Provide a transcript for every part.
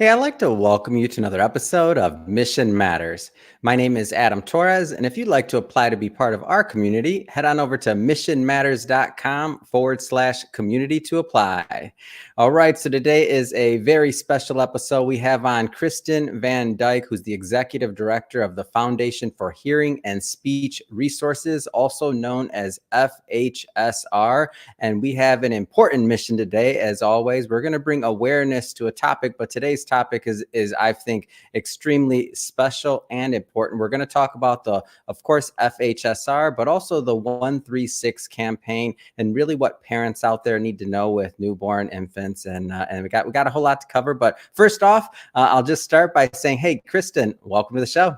Hey, I'd like to welcome you to another episode of Mission Matters. My name is Adam Torres, and if you'd like to apply to be part of our community, head on over to missionmatters.com/community to apply. All right, so today is a very special episode. We have on Kristen Van Dyke, who's the Executive Director of the Foundation for Hearing and Speech Resources, also known as FHSR. And we have an important mission today. As always, we're going to bring awareness to a topic, but today's topic is I think extremely special and important. We're going to talk about of course, FHSR, but also the 136 campaign and really what parents out there need to know with newborn infants. And we got a whole lot to cover. But first off, I'll just start by saying, hey, Kristen, welcome to the show.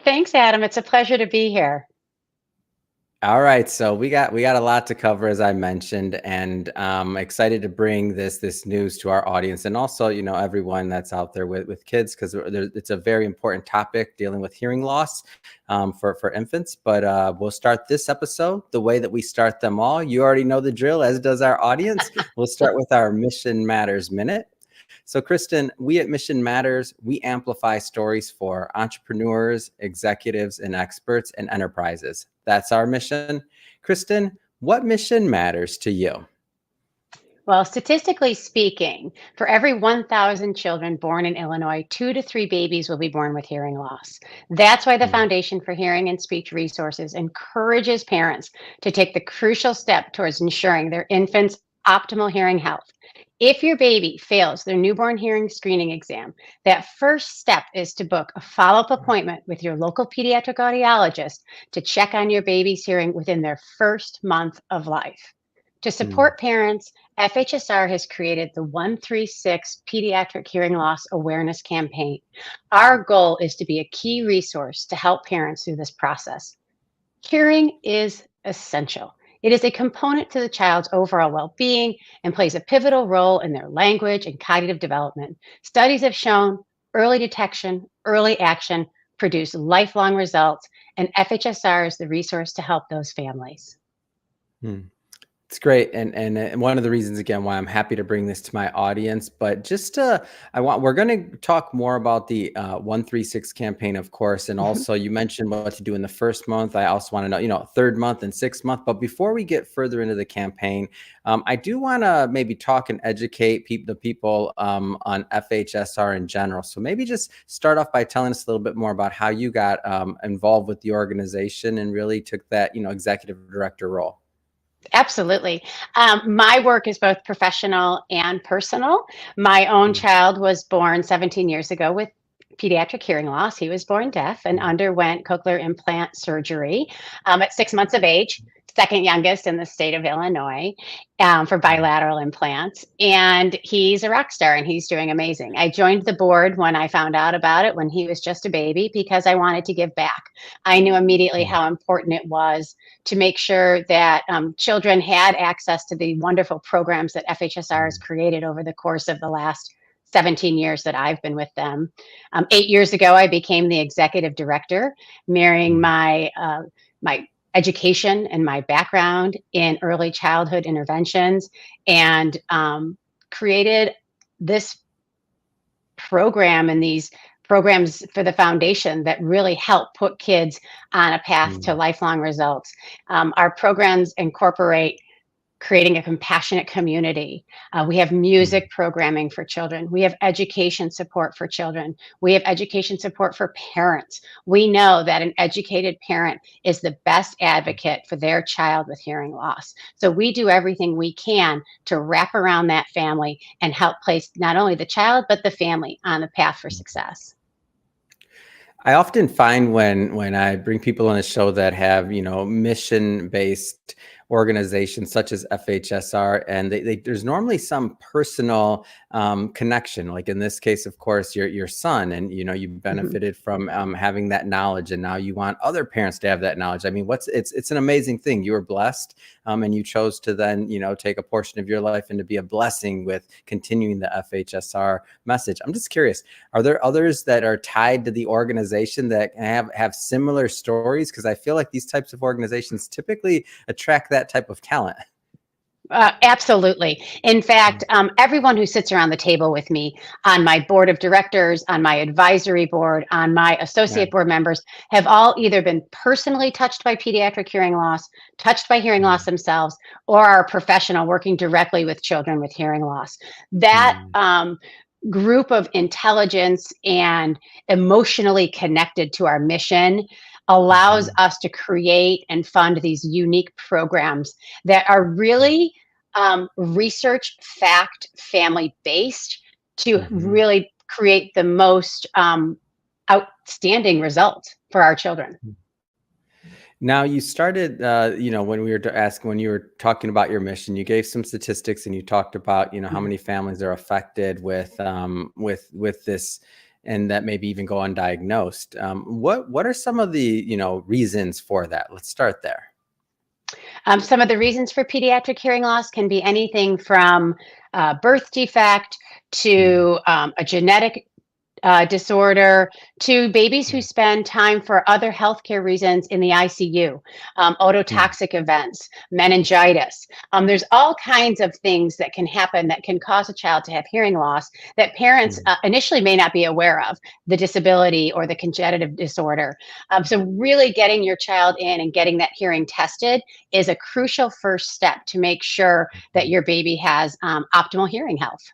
Thanks, Adam. It's a pleasure to be here. All right, so we got a lot to cover, as I mentioned, and excited to bring this news to our audience, and also, everyone that's out there with kids, because it's a very important topic dealing with hearing loss for infants. But we'll start this episode the way that we start them all. You already know the drill, as does our audience. We'll start with our Mission Matters Minute. So, Kristen, we at Mission Matters, we amplify stories for entrepreneurs, executives, and experts and enterprises. That's our mission. Kristen, what mission matters to you? Well, statistically speaking, for every 1,000 children born in Illinois, 2 to 3 babies will be born with hearing loss. That's why the Mm, Foundation for Hearing and Speech Resources encourages parents to take the crucial step towards ensuring their infant's optimal hearing health. If your baby fails their newborn hearing screening exam, that first step is to book a follow-up appointment with your local pediatric audiologist to check on your baby's hearing within their first month of life. To mm, support parents, FHSR has created the 136 Pediatric Hearing Loss Awareness Campaign. Our goal is to be a key resource to help parents through this process. Hearing is essential. It is a component to the child's overall well being and plays a pivotal role in their language and cognitive development. Studies have shown early detection, early action produce lifelong results, and FHSR is the resource to help those families. mm. It's great, and one of the reasons again why I'm happy to bring this to my audience. But we're going to talk more about the 136 campaign, of course, and also you mentioned what to do in the first month. I also want to know, third month and sixth month. But before we get further into the campaign, I do want to maybe talk and educate the people on FHSR in general. So maybe just start off by telling us a little bit more about how you got involved with the organization and really took that, executive director role. Absolutely. My work is both professional and personal. My own Mm, child was born 17 years ago with pediatric hearing loss. He was born deaf and mm, underwent cochlear implant surgery at 6 months of age, second youngest in the state of Illinois, for mm, bilateral implants. And he's a rock star and he's doing amazing. I joined the board when I found out about it when he was just a baby because I wanted to give back. I knew immediately mm, how important it was to make sure that children had access to the wonderful programs that FHSR has mm, created over the course of the last 17 years that I've been with them. 8 years ago, I became the executive director, marrying mm, my education and my background in early childhood interventions, and created this program and these programs for the foundation that really help put kids on a path to mm, lifelong results. Our programs incorporate creating a compassionate community. We have mm. music programming for children. We have education support for children. We have education support for parents. We know that an educated parent is the best advocate for their child with hearing loss. So we do everything we can to wrap around that family and help place not only the child, but the family on the path for success. I often find when I bring people on a show that have, mission based organizations such as FHSR, and there's normally some personal connection. Like in this case, of course, your son, and you Mhm. benefited from having that knowledge, and now you want other parents to have that knowledge. I mean, it's an amazing thing. You were blessed, and you chose to then take a portion of your life and to be a blessing with continuing the FHSR message. I'm just curious. Are there others that are tied to the organization that have similar stories? Because I feel like these types of organizations typically attract that type of talent. Absolutely. In fact, everyone who sits around the table with me on my board of directors, on my advisory board, on my Yeah. associate board members have all either been personally touched by pediatric hearing loss, touched by hearing loss Mm, themselves, or are a professional working directly with children with hearing loss. That mm, group of intelligence and emotionally connected to our mission allows mhm, us to create and fund these unique programs that are really research, fact, family based to mhm. really create the most outstanding result for our children. Now you started, when we were asking, when you were talking about your mission, you gave some statistics and you talked about, how Mhm. many families are affected with this, and that maybe even go undiagnosed. What are some of the, reasons for that? Let's start there. Some of the reasons for pediatric hearing loss can be anything from birth defect Mm, to a genetic disorder to babies who mm, spend time for other healthcare reasons in the ICU, mm, ototoxic events, meningitis. There's all kinds of things that can happen that can cause a child to have hearing loss that parents mm. initially may not be aware of, the disability or the congenital disorder. So, really getting your child in and getting that hearing tested is a crucial first step to make sure that your baby has optimal hearing health.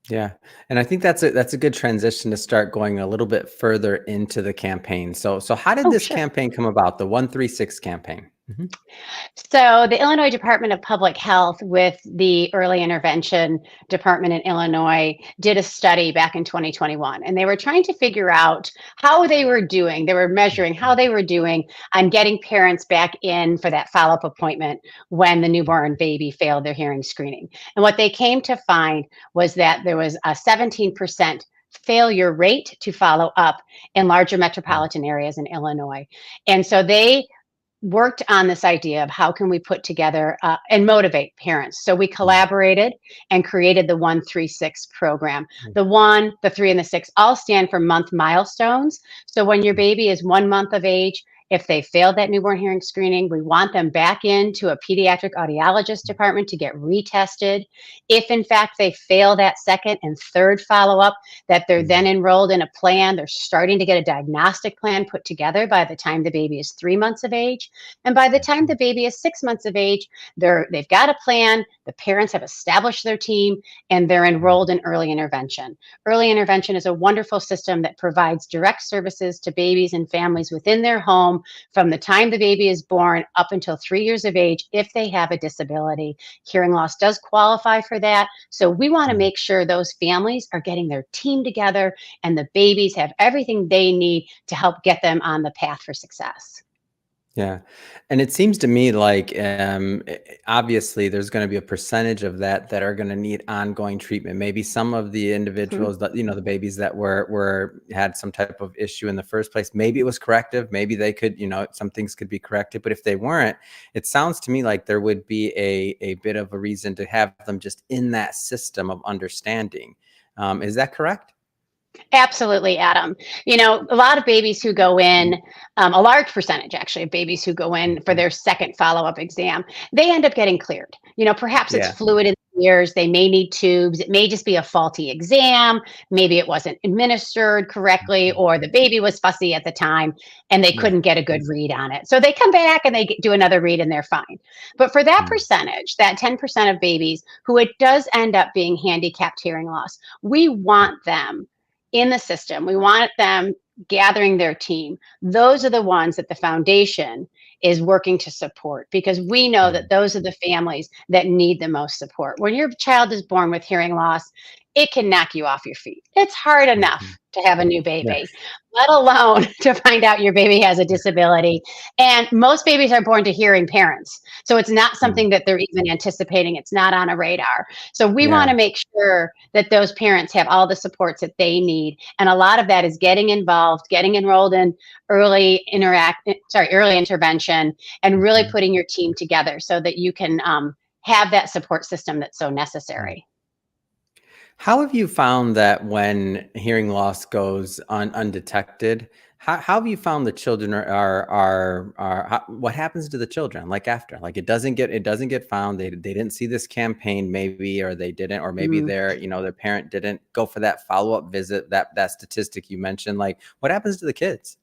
Yeah, and I think that's a good transition to start going a little bit further into the campaign. So how did Oh, this sure. campaign come about? The 136 campaign. Mhm. So, the Illinois Department of Public Health, with the Early Intervention Department in Illinois, did a study back in 2021, and they were trying to figure out how they were doing. They were measuring how they were doing on getting parents back in for that follow up appointment when the newborn baby failed their hearing screening. And what they came to find was that there was a 17% failure rate to follow up in larger Mm, metropolitan areas in Illinois. And so they worked on this idea of how can we put together and motivate parents. So we mm, collaborated and created the 136 program. mm, The 1, the 3, and the 6 all stand for month milestones. So when your baby is 1 month of age, if they failed that newborn hearing screening, we want them back into a pediatric audiologist department to get retested. If in fact they fail that second and third follow up, that they're then mm, enrolled in a plan. They're starting to get a diagnostic plan put together by the time the baby is 3 months of age. And by the time the baby is 6 months of age, they've got a plan. The parents have established their team and they're mm, enrolled in early intervention. Early intervention is a wonderful system that provides direct services to babies and families within their home from the time the baby is born up until 3 years of age if they have a disability. Hearing loss does qualify for that. So we want to mm. make sure those families are getting their team together and the babies have everything they need to help get them on the path for success. Yeah, and it seems to me like, obviously, there's gonna be a percentage of that are gonna need ongoing treatment. Maybe some of the Mhm. individuals that, the babies that were had some type of issue in the first place, maybe it was corrective, maybe they could, some things could be corrected, but if they weren't, it sounds to me like there would be a bit of a reason to have them just in that system of understanding. Is that correct? Absolutely, Adam. A lot of babies who go in, a large percentage actually of babies who go in for Mhm. their second follow up exam, they end up getting cleared. Perhaps it's Yeah. fluid in the ears, they may need tubes, it may just be a faulty exam, maybe it wasn't administered correctly, Mhm. or the baby was fussy at the time and they Yeah. couldn't get a good read on it. So they come back and they do another read and they're fine. But for that Mm, percentage, that 10% of babies who it does end up being handicapped hearing loss, we want them in the system. We want them gathering their team. Those are the ones that the foundation is working to support because we know that mm, those are the families that need the most support. When your child is born with hearing loss, it can knock you off your feet. It's hard enough mhm. to have a new Yeah. baby, let alone to find out your baby has a disability. And most babies are born to hearing parents. So it's not Mm, something that they're even anticipating. It's not on a radar. So we want yeah. to make sure that those parents have all the supports that they need. And a lot of that is getting involved, getting enrolled in early intervention, and really Mhm. putting your team together so that you can have that support system that's so Mm. necessary. How have you found that when hearing loss goes undetected, how have you found the children what happens to the children like after? Like it doesn't get found. They didn't see this campaign maybe, or they didn't, or maybe Mm. their parent didn't go for that follow-up visit, that statistic you mentioned. Like what happens to the kids?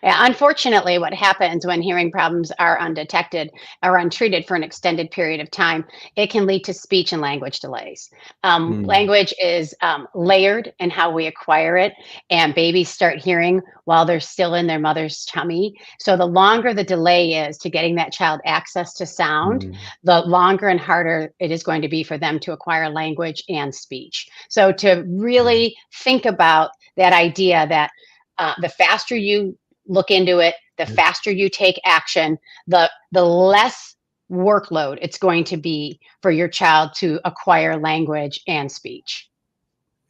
Yeah, unfortunately, what happens when hearing problems are undetected or untreated for an extended period of time, it can lead to speech and language delays. Mm, Language is layered in how we acquire it, and babies start hearing while they're still in their mother's tummy. So, the longer the delay is to getting that child access to sound, mm, the longer and harder it is going to be for them to acquire language and speech. So, to yeah, really think about that idea that the faster you look into it, the yeah. faster you take action, the less workload it's going to be for your child to acquire language and speech.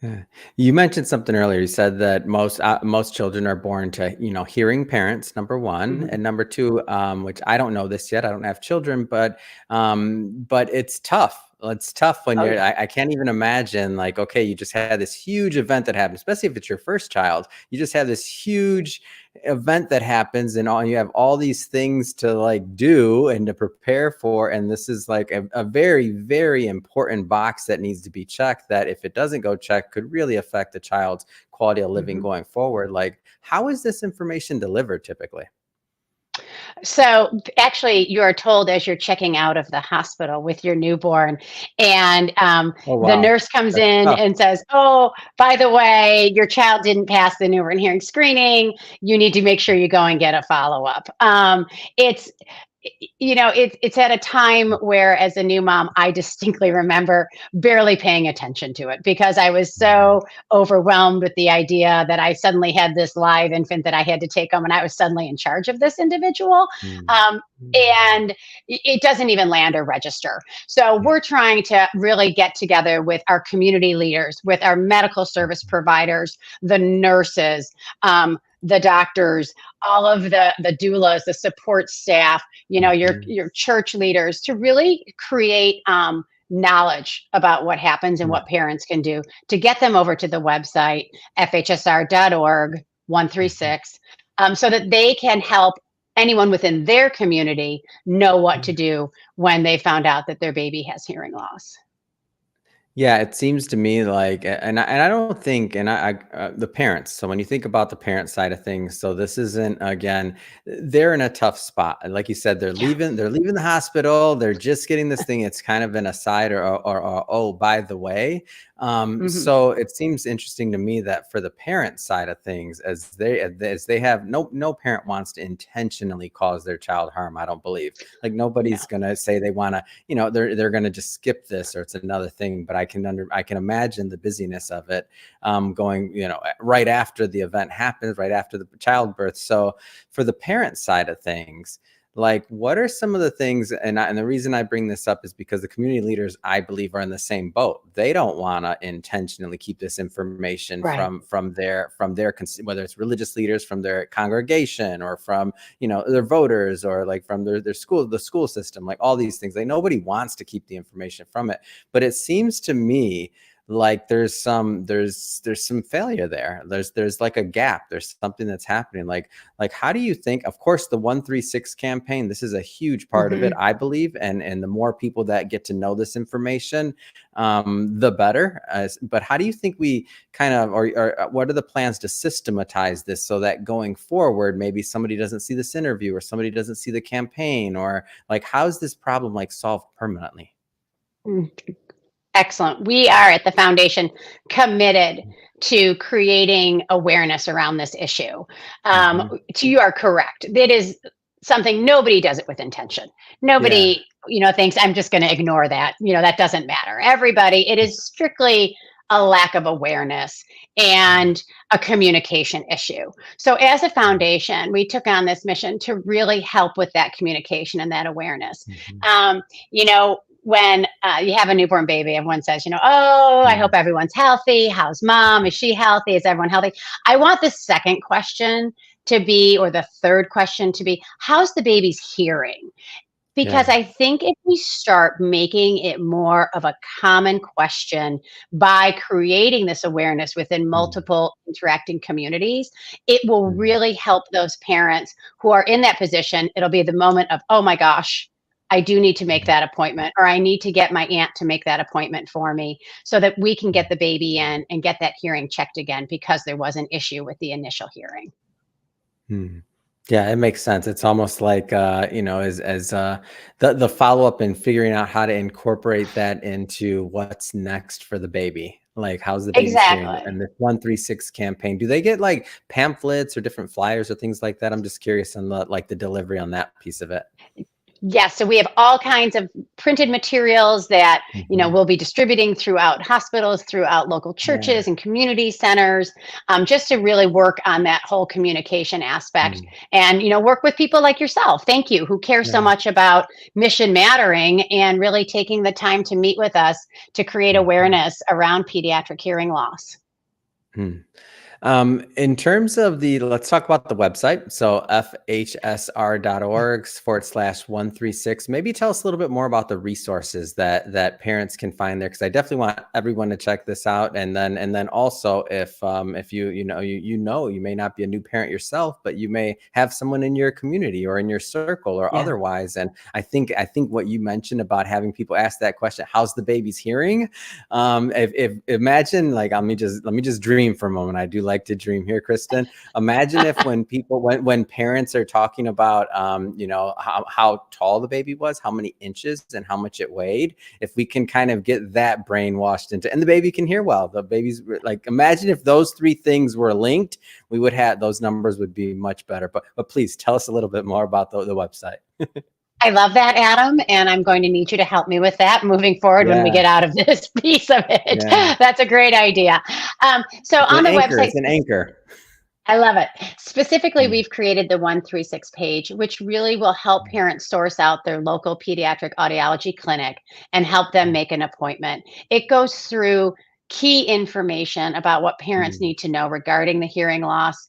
Yeah. You mentioned something earlier. You said that most children are born to, hearing parents, number one, Mhm. and number two, which I don't know this yet. I don't have children, but it's tough. It's tough when Oh you're. yeah. I can't even imagine. Like, okay, you just had this huge event that happened, especially if it's your first child. You just have this huge event that happens, and you have all these things to like do and to prepare for, and this is like a very, very important box that needs to be checked, that if it doesn't go checked could really affect the child's quality of living Mhm. going forward. Like, how is this information delivered typically? So actually, you are told as you're checking out of the hospital with your newborn, and Oh, the wow. nurse comes That's in tough. and says, "Oh, by the way, your child didn't pass the newborn hearing screening. You need to make sure you go and get a follow up." It's it's at a time where, as a new mom, I distinctly remember barely paying attention to it because I was Mhm. so overwhelmed with the idea that I suddenly had this live infant that I had to take home, and I was suddenly in charge of this individual. Mm. Um, and it doesn't even land or register. So Yeah. we're trying to really get together with our community leaders, with our medical service providers, the nurses, the doctors, all of the doulas, the support staff, Mhm. your church leaders, to really create knowledge about what happens and Yeah. what parents can do, to get them over to the website fhsr.org Mhm. 136, so that they can help anyone within their community know what to Yeah. do when they found out that their baby has hearing loss. Yeah, it seems to me like, and I don't think, the parents. So when you think about the parent side of things, so this isn't, again, they're in a tough spot. And like you said, Yeah. they're leaving the hospital. They're just getting this thing. It's kind of an aside, or oh, by the way. Hmm. So it seems interesting to me that for the parent side of things, as they have, no parent wants to intentionally cause their child harm. I don't believe. Like No. nobody's gonna say they want to, they're going to just skip this, or it's another thing. But I can imagine the busyness of it, going, right after the event happens, right after the childbirth. So for the parent side of things, like what are some of the things, and the reason I bring this up is because the community leaders, I believe, are in the same boat. They don't want to intentionally keep this information Right. whether it's religious leaders, from their congregation, or from, their voters, or like from the school system, like all these things. Like nobody wants to keep the information from it, but it seems to me like there's some failure there. There's like a gap. There's something that's happening. Like how do you think, of course, the 136 campaign, this is a huge part of it, Hmm. I believe, and the more people that get to know this information, the better. But how do you think we kind of, or what are the plans to systematize this so that going forward, maybe somebody doesn't see this interview, or somebody doesn't see the campaign, or like how's this problem like solved permanently? Excellent. We are at the foundation committed to creating awareness around this issue. Hmm. You are correct. It is something, nobody does it with intention. Yeah. Nobody, thinks I'm just going to ignore that. That doesn't matter. Everybody, it is strictly a lack of awareness Yeah. and a communication issue. So, as a foundation, we took on this mission to really help with that communication and that awareness. Mhm. When you have a newborn baby, everyone says, "Oh, I Mhm. hope everyone's healthy. How's mom? Is she healthy? Is everyone healthy?" I want the second question to be, or the third question to be, how's the baby's hearing? Because Yeah. I think if we start making it more of a common question by creating this awareness within Mm, multiple interacting communities, it will mm, really help those parents who are in that position. It'll be the moment of, oh my gosh, I do need to make mm, that appointment, or I need to get my aunt to make that appointment for me so that we can get the baby in and get that hearing checked again because there was an issue with the initial hearing. mm. Yeah, it makes sense. It's almost like, as the follow-up and figuring out how to incorporate that into what's next for the baby. Like, how's the baby's hearing? Exactly. And this 136 campaign, do they get like pamphlets or different flyers or things like that? I'm just curious on the delivery on that piece of it. Yes, so we have all kinds of printed materials that, Mhm. we'll be distributing throughout hospitals, throughout local Yeah. churches and community centers, just to really work on that whole communication aspect Mm. and, work with people like yourself. Thank you, who care so Yeah. much about mission mattering and really taking the time to meet with us to create Mhm. awareness around pediatric hearing loss. Hmm. In terms of let's talk about the website. So fhsr.org/136. Maybe tell us a little bit more about the resources that parents can find there, because I definitely want everyone to check this out. And then also, if you may not be a new parent yourself, but you may have someone in your community or in your circle or Yeah. otherwise. And I think what you mentioned about having people ask that question, how's the baby's hearing? If imagine, like, let me just dream for a moment. I do like to dream here, Kristen. Imagine if when parents are talking about how tall the baby was, how many inches, and how much it weighed. If we can kind of get that brainwashed into, and the baby can hear well. The baby's like, imagine if those three things were linked, we would have those numbers would be much better. But please tell us a little bit more about the website. I love that, Adam, and I'm going to need you to help me with that moving forward when we Yeah, get out of this piece of it. yeah. That's a great idea. So It's an on the anchor. website, It's an anchor. I love it. Specifically, Mm, we've created the 136 page, which really will help mm, parents source out their local pediatric audiology clinic and help them mm, make an appointment. It goes through key information about what parents mm, need to know regarding the hearing loss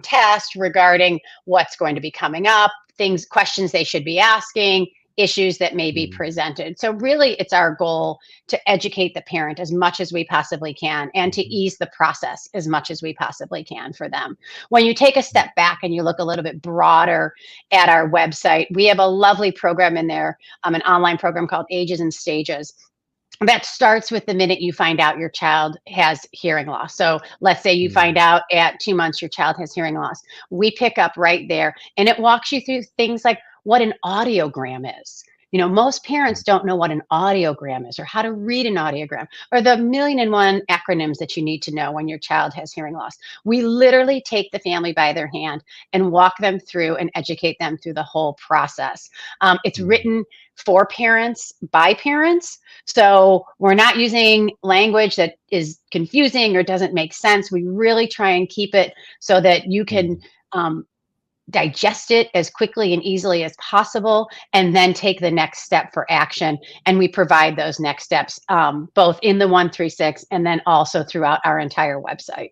test, regarding what's going to be coming up, things, questions they should be asking, issues that may be mm, presented. So, really, it's our goal to educate the parent as much as we possibly can and to mhm, ease the process as much as we possibly can for them. When you take a step back and you look a little bit broader at our website, we have a lovely program in there, an online program called Ages and Stages. That starts with the minute you find out your child has hearing loss. So let's say you find mm, out at 2 months your child has hearing loss. We pick up right there and it walks you through things like what an audiogram is. Most mm, parents don't know what an audiogram is or how to read an audiogram or the million and one acronyms that you need to know when your child has hearing loss. We literally take the family by their hand and walk them through and educate them through the whole process. It's mm, written for parents by parents, so we're not using language that is confusing or doesn't make sense. We really try and keep it so that you can mm. um, digest it as quickly and easily as possible, and then take the next step for action. And we provide those next steps both in the 136 and then also throughout our entire website.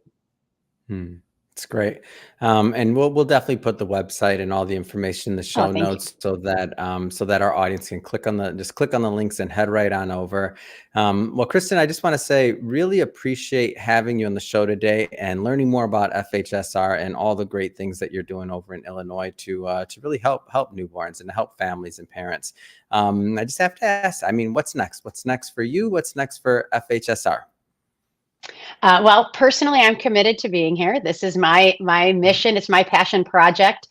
Hmm. It's great. And we'll definitely put the website and all the information in the Oh, show thank you. notes so that our audience can click on the links and head right on over. Well, Kristen, I just want to say really appreciate having you on the show today and learning more about FHSR and all the great things that you're doing over in Illinois to really help newborns and help families and parents. I just have to ask, I mean, what's next? What's next for you? What's next for FHSR? Well, personally, I'm committed to being here. This is my mission. It's my passion project.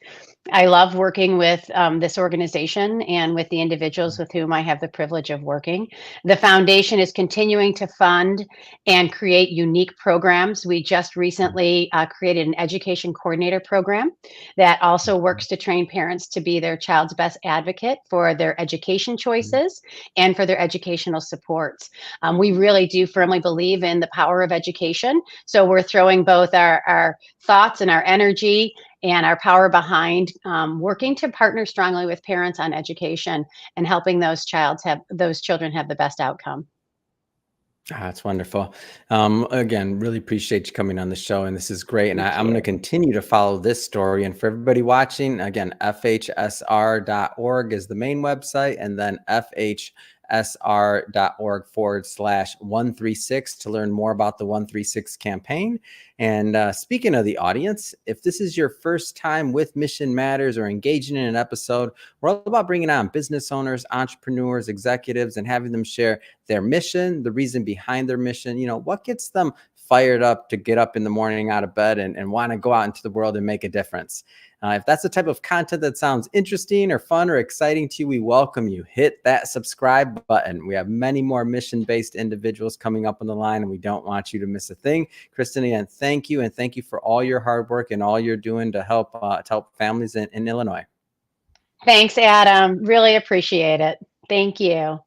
I love working with this organization and with the individuals with whom I have the privilege of working. The foundation is continuing to fund and create unique programs. We just recently created an education coordinator program that also works to train parents to be their child's best advocate for their education choices and for their educational supports. We really do firmly believe in the power of education. So we're throwing both our thoughts and our energy and our power behind working to partner strongly with parents on education and helping those children have the best outcome. That's wonderful. Again, really appreciate you coming on the show, and this is great. And Thank I'm going to you. continue to follow this story. And for everybody watching, again, FHSR.org is the main website, and then FHSR.org/136 to learn more about the 136 campaign. And speaking of the audience, if this is your first time with Mission Matters or engaging in an episode, we're all about bringing on business owners, entrepreneurs, executives, and having them share their mission, the reason behind their mission, what gets them fired up to get up in the morning out of bed and want to go out into the world and make a difference. If that's the type of content that sounds interesting or fun or exciting to you, we welcome you. Hit that subscribe button. We have many more mission-based individuals coming up on the line, and we don't want you to miss a thing. Kristen, again, thank you, and thank you for all your hard work and all you're doing to help families in Illinois. Thanks, Adam. Really appreciate it. Thank you.